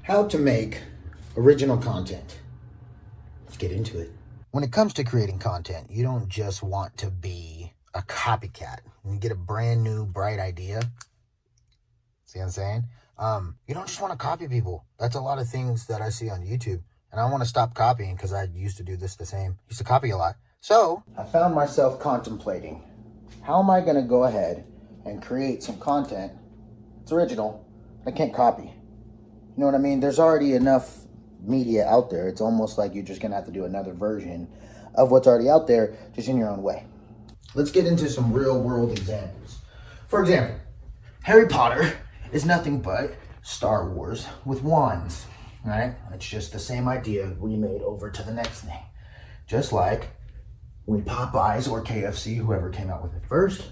How to make original content. Let's get into it. When it comes to creating content, you don't just want to be a copycat. You get a brand new, bright idea. See what I'm saying? You don't just want to copy people. That's a lot of things that I see on YouTube. And I want to stop copying because I used to do this the same. Used to copy a lot. So I found myself contemplating, how am I going to go ahead and create some content that's original, I can't copy? You know what I mean? There's already enough media out there. It's almost like you're just going to have to do another version of what's already out there, just in your own way. Let's get into some real world examples. For example, Harry Potter is nothing but Star Wars with wands, right? It's just the same idea remade over to the next thing. Just like when Popeyes or KFC, whoever came out with it first,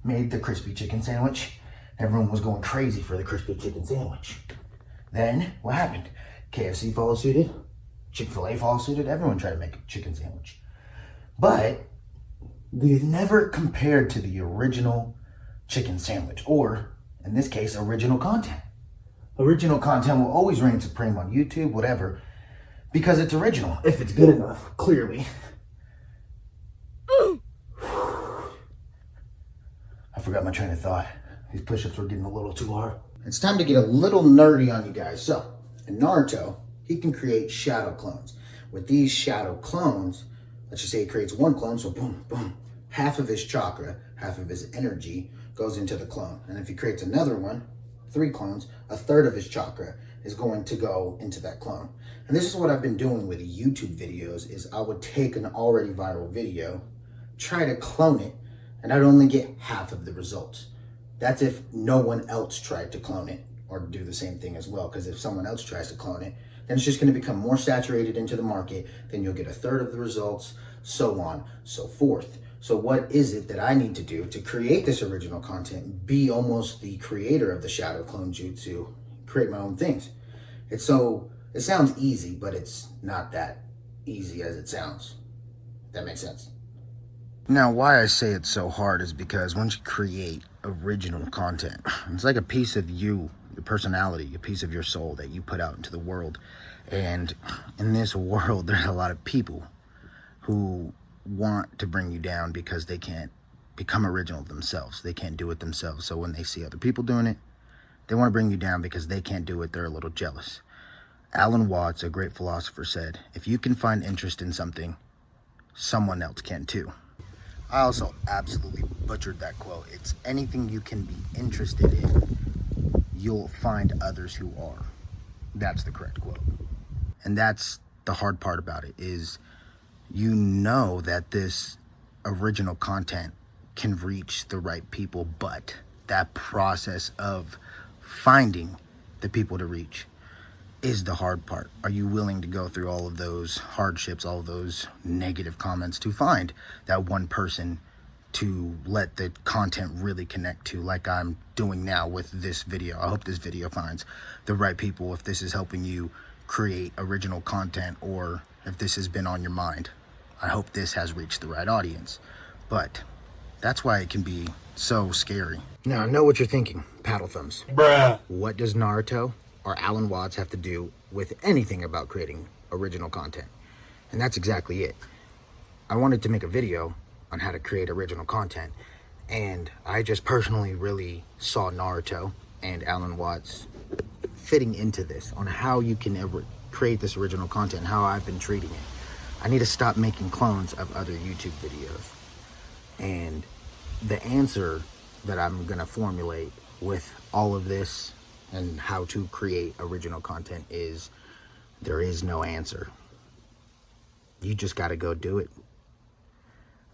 made the crispy chicken sandwich. Everyone was going crazy for the crispy chicken sandwich. Then what happened? KFC followed suited, Chick-fil-A followed suited, everyone tried to make a chicken sandwich. But they never compared to the original chicken sandwich, or in this case, original content. Original content will always reign supreme on YouTube, whatever, because it's original, if it's good enough, clearly. I forgot my train of thought. These push-ups were getting a little too hard. It's time to get a little nerdy on you guys. So, in Naruto, he can create shadow clones. With these shadow clones, let's just say he creates one clone, so boom, boom. Half of his chakra, half of his energy goes into the clone. And if he creates another one, 3 clones, a third of his chakra is going to go into that clone. And this is what I've been doing with YouTube videos, is I would take an already viral video, try to clone it, and I'd only get half of the results. That's if no one else tried to clone it or do the same thing as well. Because if someone else tries to clone it, then it's just going to become more saturated into the market. Then you'll get a third of the results, so on, so forth. So what is it that I need to do to create this original content, be almost the creator of the shadow clone jutsu, create my own things? It sounds easy, but it's not that easy as it sounds. That makes sense. Now, why I say it's so hard is because once you create original content, it's like a piece of you, your personality, a piece of your soul that you put out into the world. And in this world, there's a lot of people who want to bring you down because they can't become original themselves. They can't do it themselves. So when they see other people doing it, they want to bring you down because they can't do it. They're a little jealous. Alan Watts, a great philosopher, said, if you can find interest in something, someone else can too. I also absolutely butchered that quote. It's anything you can be interested in, you'll find others who are. That's the correct quote. And that's the hard part about it, is you know that this original content can reach the right people, but that process of finding the people to reach is the hard part. Are you willing to go through all of those hardships, all of those negative comments to find that one person to let the content really connect to, like I'm doing now with this video? I hope this video finds the right people, if this is helping you create original content, or if this has been on your mind. I hope this has reached the right audience. But that's why it can be so scary. Now, I know what you're thinking, Paddle Thumbz. Bruh. What does Naruto or Alan Watts have to do with anything about creating original content? And that's exactly it. I wanted to make a video on how to create original content, and I just personally really saw Naruto and Alan Watts fitting into this, on how you can create this original content, how I've been treating it. I need to stop making clones of other YouTube videos. And the answer that I'm gonna formulate with all of this and how to create original content is, there is no answer. You just got to go do it.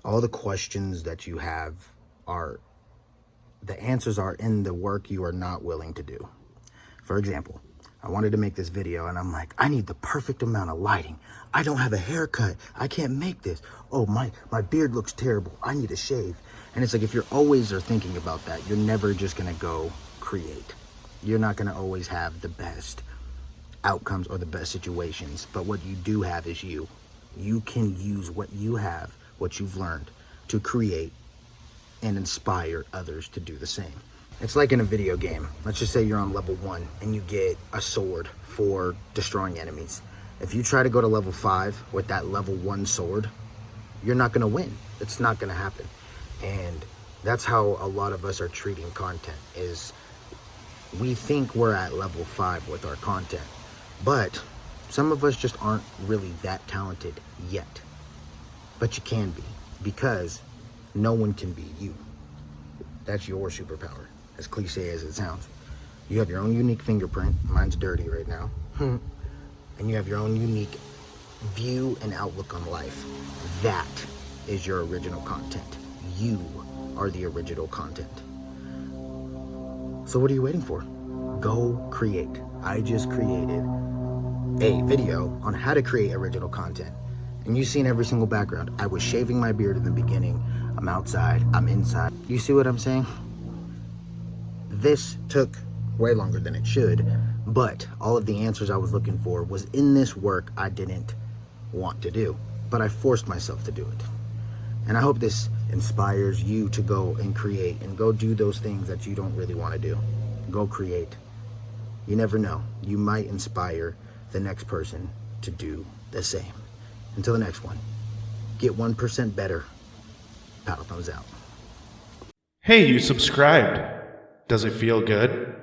All the questions that you have the answers are in the work you are not willing to do. For example, I wanted to make this video and I'm like, I need the perfect amount of lighting. I don't have a haircut. I can't make this. Oh, my beard looks terrible. I need a shave. And it's like, if you're always thinking about that, you're never just gonna go create. You're not gonna always have the best outcomes or the best situations, but what you do have is you. You can use what you have, what you've learned, to create and inspire others to do the same. It's like in a video game. Let's just say you're on level 1 and you get a sword for destroying enemies. If you try to go to level 5 with that level 1 sword, you're not going to win. It's not going to happen. And that's how a lot of us are treating content, is we think we're at level 5 with our content, but some of us just aren't really that talented yet. But you can be, because no one can be you. That's your superpower, as cliche as it sounds. You have your own unique fingerprint. Mine's dirty right now. And you have your own unique view and outlook on life. That is your original content. You are the original content. So what are you waiting for? Go create. I just created a video on how to create original content. And you've seen every single background. I was shaving my beard in the beginning. I'm outside. I'm inside. You see what I'm saying? This took way longer than it should, but all of the answers I was looking for was in this work I didn't want to do, but I forced myself to do it. And I hope this inspires you to go and create and go do those things that you don't really want to do. Go create. You never know. You might inspire the next person to do the same. Until the next one, get 1% better. Paddle Thumbz out. Hey, you subscribed. Does it feel good?